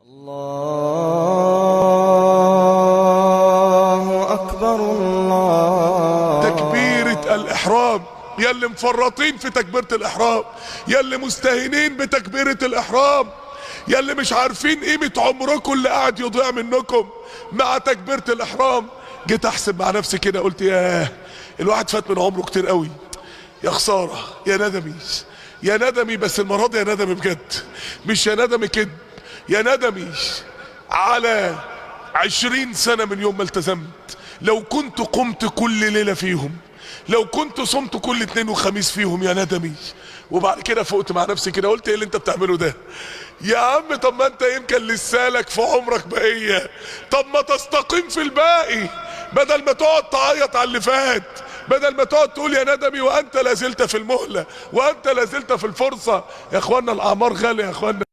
الله أكبر الله. تكبيرة الإحرام، يا اللي مفرطين في تكبيرة الإحرام، يا اللي مستهينين بتكبيرة الإحرام، يا اللي مش عارفين قيمة عمركم اللي قاعد يضيع منكم مع تكبيرة الإحرام. جيت أحسب مع نفسي كده، قلت ياه، الواحد فات من عمره كتير قوي، يا خسارة، يا ندمي، يا ندمي. بس المرة دي يا ندمي بجد، مش يا ندمي كده، يا ندمي على 20 سنة من يوم ما التزمت. لو كنت قمت كل ليلة فيهم، لو كنت صمت كل اثنين وخميس فيهم، يا ندمي. وبعد كده فقت مع نفسي كده، قلت ايه اللي انت بتعمله ده يا عم؟ طب ما انت يمكن لسالك في عمرك بقية، طب ما تستقيم في الباقي، بدل ما تقعد تعيط على اللي فات، بدل ما تقعد تقول يا ندمي وانت لازلت في المهلة، وانت لازلت في الفرصة. يا اخوانا الاعمار غالية يا اخوانا.